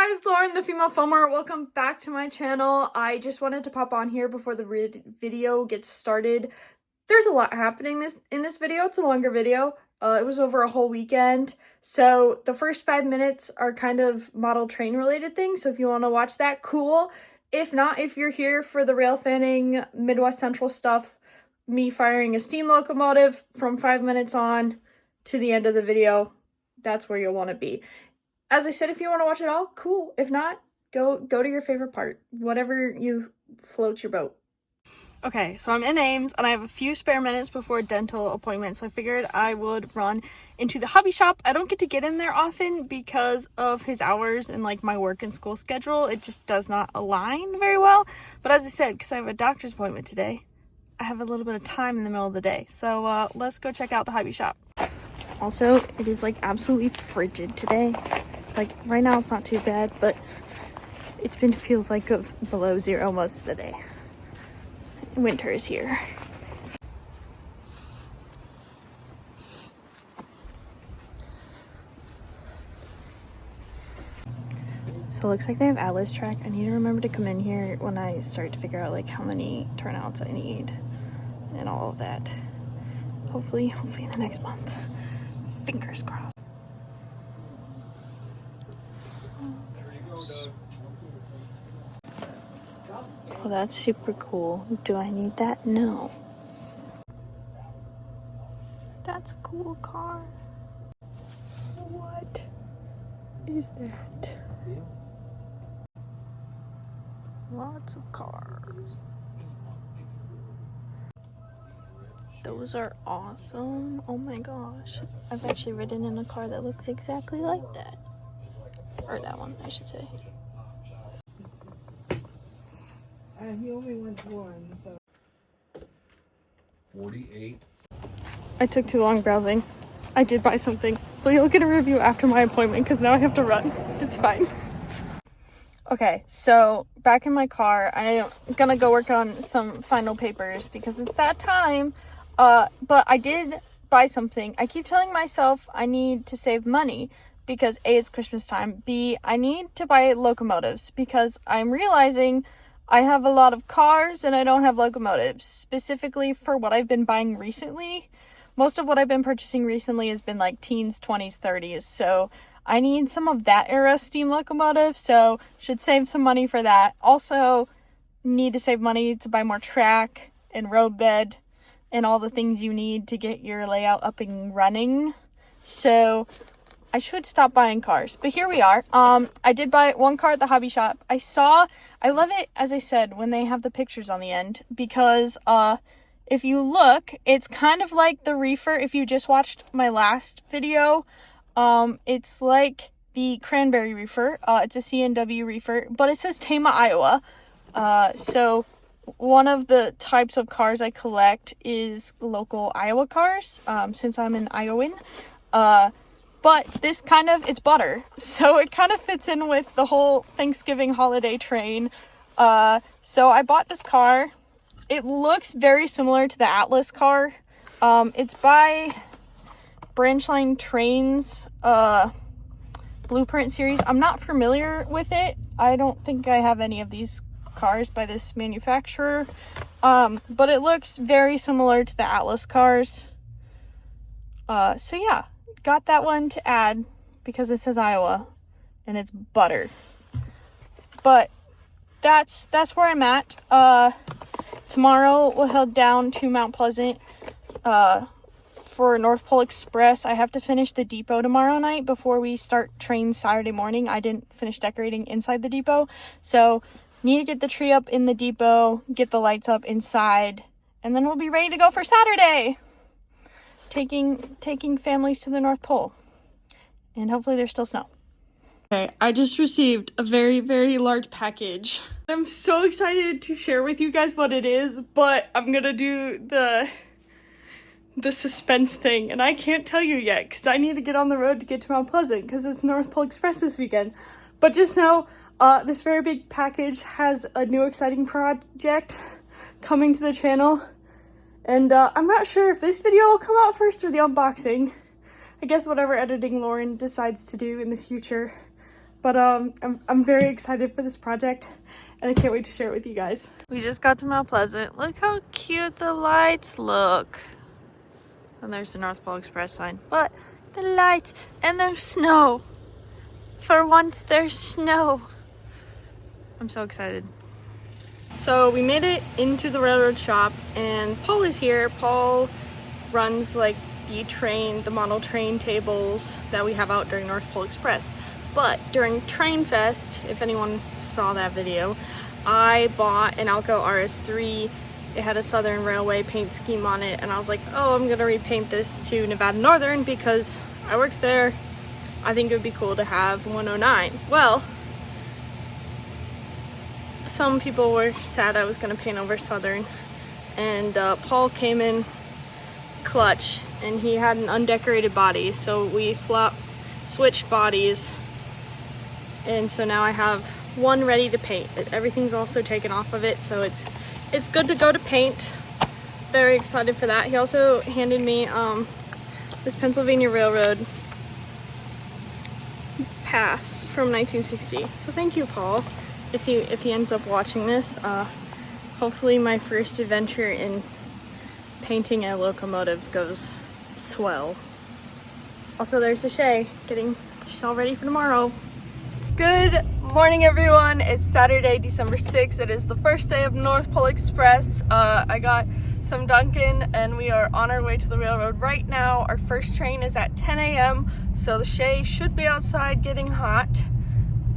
guys, Lauren the female foamer. Welcome back to my channel. I just wanted to pop on here before the video gets started. There's a lot happening in this video. It's a longer video. It was over a whole weekend. So the first 5 minutes are kind of model train related things. So if you want to watch that, cool. If not, if you're here for the rail fanning Midwest Central stuff, me firing a steam locomotive from 5 minutes on to the end of the video, that's where you'll want to be. As I said, if you want to watch it all, cool. If not, go to your favorite part. Whatever you floats your boat. Okay, so I'm in Ames, and I have a few spare minutes before a dental appointment, so I figured I would run into the hobby shop. I don't get to get in there often because of his hours and, like, my work and school schedule. It just does not align very well. But as I said, because I have a doctor's appointment today, I have a little bit of time in the middle of the day. So let's go check out the hobby shop. Also, it is, like, absolutely frigid today. Like, right now it's not too bad, but feels like of below zero most of the day. Winter is here. So it looks like they have Atlas track. I need to remember to come in here when I start to figure out, like, how many turnouts I need and all of that. Hopefully in the next month. Fingers crossed. Oh, that's super cool. Do I need that? No. That's a cool car. What is that? Lots of cars. Those are awesome. Oh my gosh. I've actually ridden in a car that looks exactly like that. Or that one, I should say. He only went one, so. 48. I took too long browsing. I did buy something, but you'll get a review after my appointment because now I have to run. It's fine. Okay, so back in my car, I'm gonna go work on some final papers because it's that time. But I did buy something. I keep telling myself I need to save money because A, it's Christmas time. B, I need to buy locomotives because I'm realizing I have a lot of cars and I don't have locomotives, specifically for what I've been buying recently. Most of what I've been purchasing recently has been like teens, 20s, 30s. So I need some of that era steam locomotive, so should save some money for that. Also need to save money to buy more track and roadbed and all the things you need to get your layout up and running. So I should stop buying cars, but here we are. I did buy one car at the hobby shop. I love it, as I said, when they have the pictures on the end, because if you look, it's kind of like the reefer. If you just watched my last video, it's like the cranberry reefer. It's a CNW reefer, but it says Tama, Iowa. So one of the types of cars I collect is local Iowa cars, since I'm an Iowan. But this it's butter, so it kind of fits in with the whole Thanksgiving holiday train. So I bought this car. It looks very similar to the Atlas car. It's by Branchline Trains Blueprint series. I'm not familiar with it. I don't think I have any of these cars by this manufacturer. But it looks very similar to the Atlas cars. So yeah. Got that one to add because it says Iowa and it's butter. But that's where I'm at. Tomorrow we'll head down to Mount Pleasant for North Pole Express. I have to finish the depot tomorrow night before we start train Saturday morning. I didn't finish decorating inside the depot, so need to get the tree up in the depot, get the lights up inside, and then we'll be ready to go for Saturday. Taking families to the North Pole, and hopefully there's still snow. Okay, I just received a very, very large package. I'm so excited to share with you guys what it is, but I'm gonna do the suspense thing, and I can't tell you yet because I need to get on the road to get to Mount Pleasant because it's North Pole Express this weekend. But just know, this very big package has a new exciting project coming to the channel. And I'm not sure if this video will come out first or the unboxing. I guess whatever editing Lauren decides to do in the future. But I'm very excited for this project, and I can't wait to share it with you guys. We just got to Mount Pleasant. Look how cute the lights look. And there's the North Pole Express sign. But the lights, and there's snow. For once, there's snow. I'm so excited. So we made it into the railroad shop, and Paul is here. Paul runs like the model train tables that we have out during North Pole Express. But during Train Fest, if anyone saw that video, I bought an Alco RS3. It had a Southern Railway paint scheme on it, and I was like, oh, I'm gonna repaint this to Nevada Northern because I worked there. I think it would be cool to have 109. Well, some people were sad I was gonna paint over Southern, and Paul came in clutch, and he had an undecorated body, so we switched bodies, and so now I have one ready to paint. Everything's also taken off of it, so it's good to go to paint. Very excited for that. He also handed me this Pennsylvania Railroad pass from 1960, so thank you, Paul, if he ends up watching this. Hopefully my first adventure in painting a locomotive goes swell. Also, there's Shay getting all ready for tomorrow. Good morning, everyone. It's Saturday, December 6th. It is the first day of North Pole Express. I got some Dunkin', and we are on our way to the railroad right now. Our first train is at 10 a.m., so the Shay should be outside getting hot.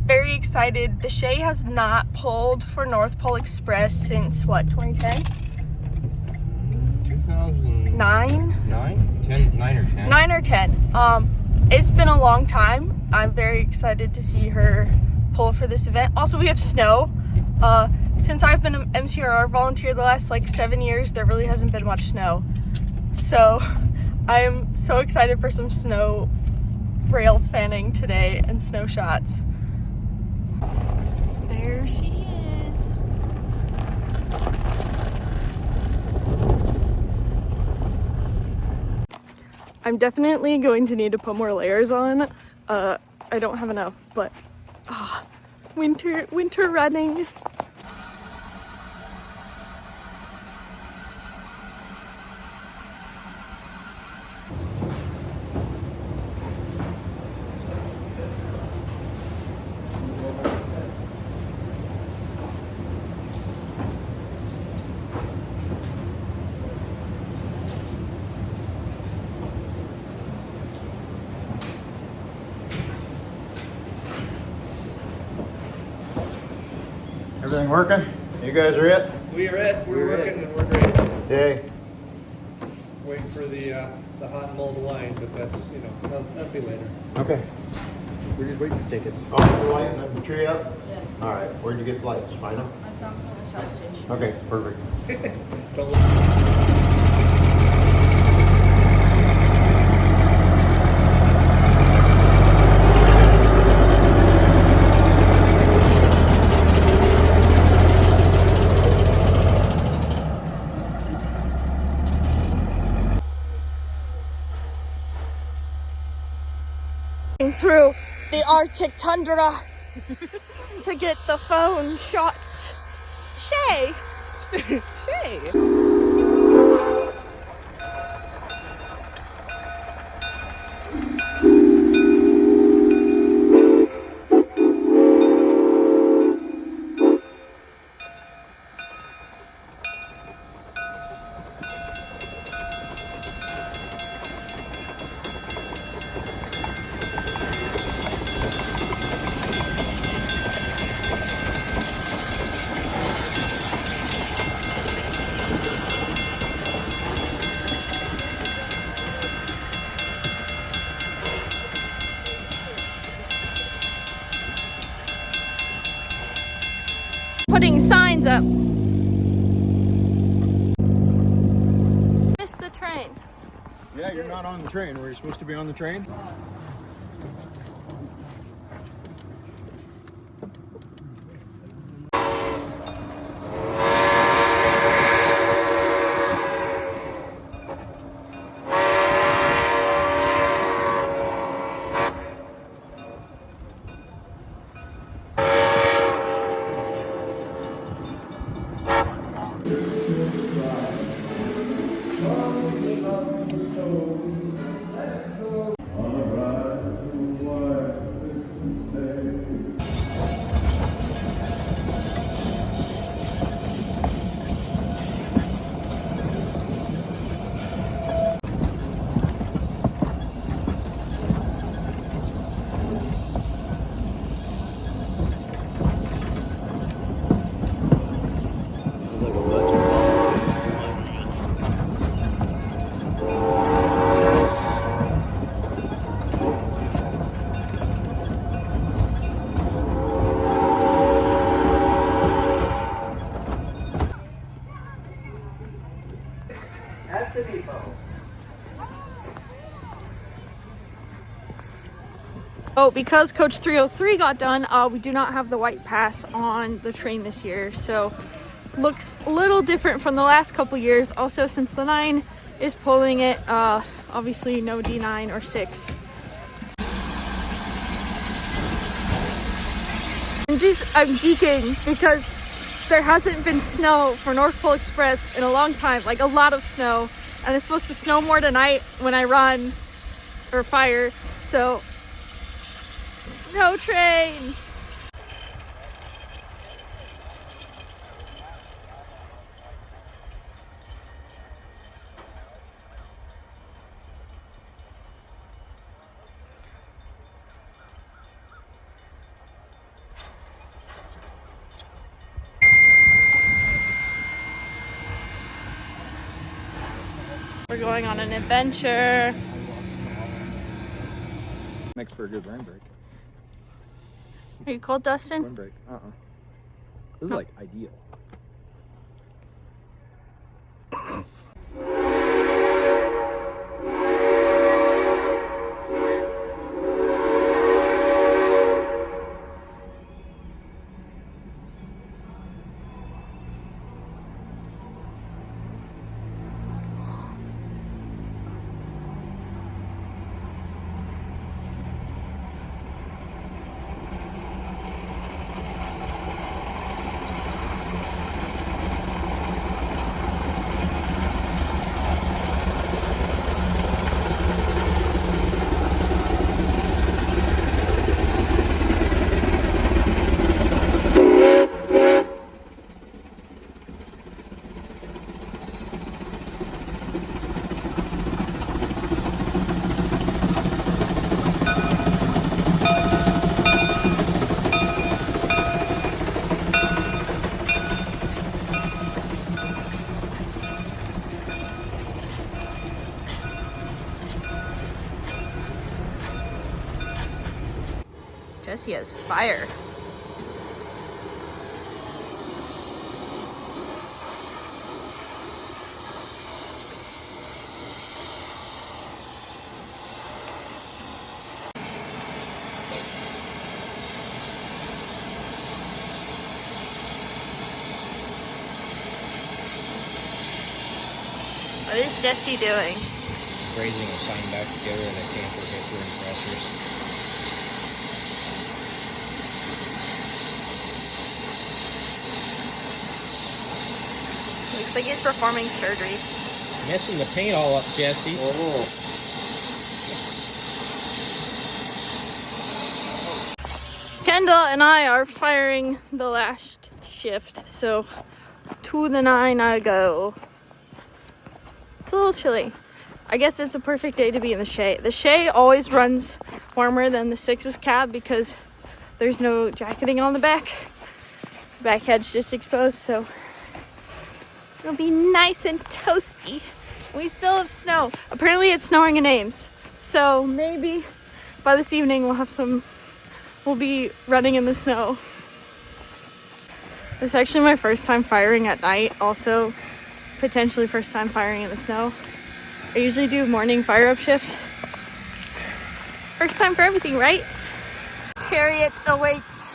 Very excited. The Shay has not pulled for North Pole Express since, what, 2010? 2009? 9 or 10? 9 or 10. It's been a long time. I'm very excited to see her pull for this event. Also, we have snow. Since I've been an MCRR volunteer the last like 7 years, there really hasn't been much snow. So I'm so excited for some snow rail fanning today and snow shots. There she is. I'm definitely going to need to put more layers on. I don't have enough, but winter running. Everything working? You guys are it? We are it. We're working and we're great. Yay. Waiting for the hot and mulled wine, but that's, that'll be later. Okay. We're just waiting for tickets. Oh, the light and the tree up? Yeah. All right. Where'd you get the lights? Find them? I found some at the charge station. Okay, perfect. Don't look. Through the Arctic tundra to get the phone shots. Shay! Shay! Putting signs up. Missed the train. Yeah, you're not on the train. Were you supposed to be on the train? So because Coach 303 got done, we do not have the white pass on the train this year. So looks a little different from the last couple years. Also, since the 9 is pulling it, obviously no D9 or 6. I'm geeking because there hasn't been snow for North Pole Express in a long time, like a lot of snow, and it's supposed to snow more tonight when I run or fire. So snow train. We're going on an adventure. Makes for a good windbreak. Are you cold, Dustin? Windbreak. This is like ideal. Jesse has fire. What is Jesse doing? Raising a sign back together in a camper hit for compressors. Looks like he's performing surgery. Messing the paint all up, Jesse. Oh. Kendall and I are firing the last shift, so to the 9 I go. It's a little chilly. I guess it's a perfect day to be in the Shay. The Shay always runs warmer than the 6's cab because there's no jacketing on the back. Back head's just exposed, so it'll be nice and toasty. We still have snow. Apparently it's snowing in Ames, so maybe by this evening we'll be running in the snow. It's actually my first time firing at night, also potentially first time firing in the snow. I usually do morning fire up shifts. First time for everything, right? Chariot awaits.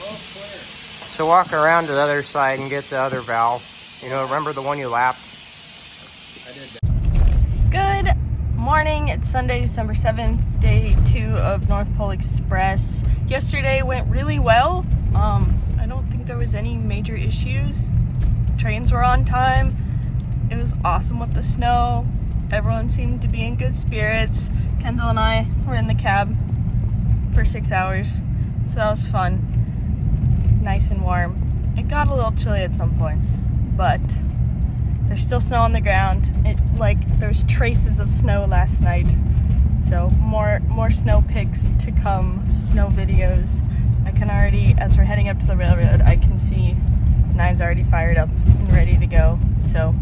So walk around to the other side and get the other valve. You know, remember the one you lapped? Good morning. It's Sunday, December 7th, day 2 of North Pole Express. Yesterday went really well. I don't think there was any major issues. Trains were on time. It was awesome with the snow. Everyone seemed to be in good spirits. Kendall and I were in the cab for 6 hours, so that was fun. Nice and warm. It got a little chilly at some points, but there's still snow on the ground. There's traces of snow last night, so more snow pics to come, snow videos. I can already, as we're heading up to the railroad, I can see 9's already fired up and ready to go. So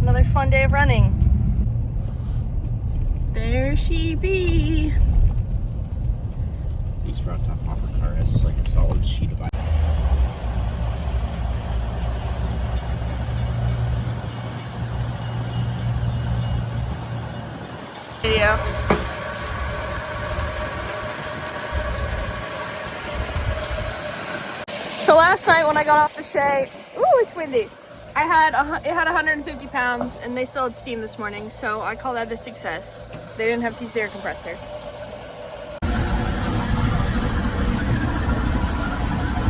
another fun day of running. There she be. These front top hopper car has like a solid sheet of ice. Video. So last night when I got off the Shay, ooh, it's windy. It had 150 pounds and they still had steam this morning, so I call that a success. They didn't have to use the air compressor.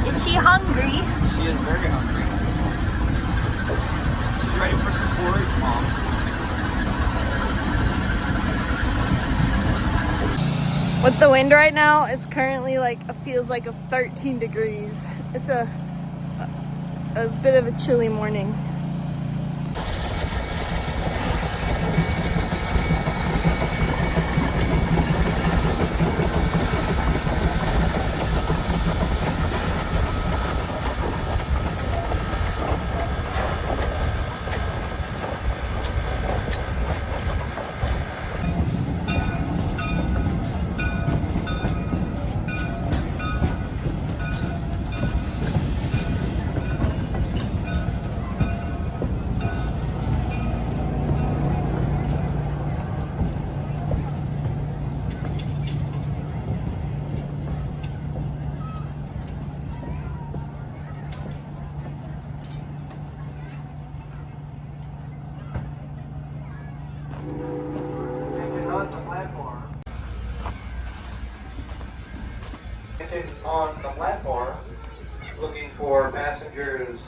Is she hungry? She is very hungry. She's ready for some porridge, Mom. With the wind right now, it's currently feels like 13 degrees. It's a bit of a chilly morning. On the platform. Attention on the platform. Looking for passengers.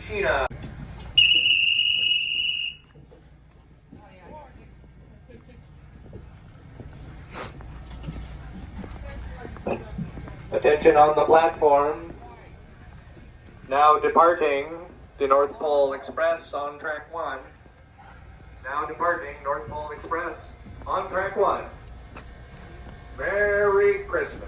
Sheena. Attention on the platform. Now departing the North Pole Express on track 1. Now departing North Pole Express on track 1. Merry Christmas.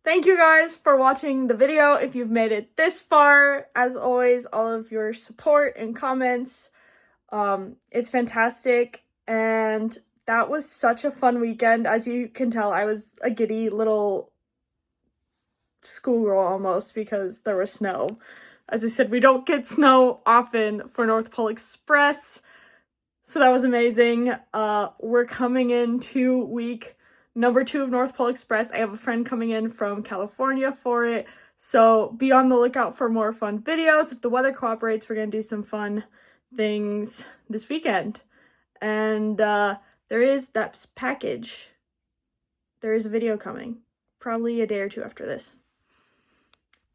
thank you guys for watching the video. If you've made it this far, as always, all of your support and comments, it's fantastic. And that was such a fun weekend. As you can tell, I was a giddy little schoolgirl almost because there was snow. As I said, we don't get snow often for North Pole Express, so that was amazing. We're coming into week number 2 of North Pole Express. I have a friend coming in from California for it, so be on the lookout for more fun videos. If the weather cooperates, we're gonna do some fun things this weekend. And there is that package. There is a video coming, probably a day or two after this.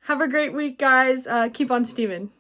Have a great week, guys. Keep on steaming.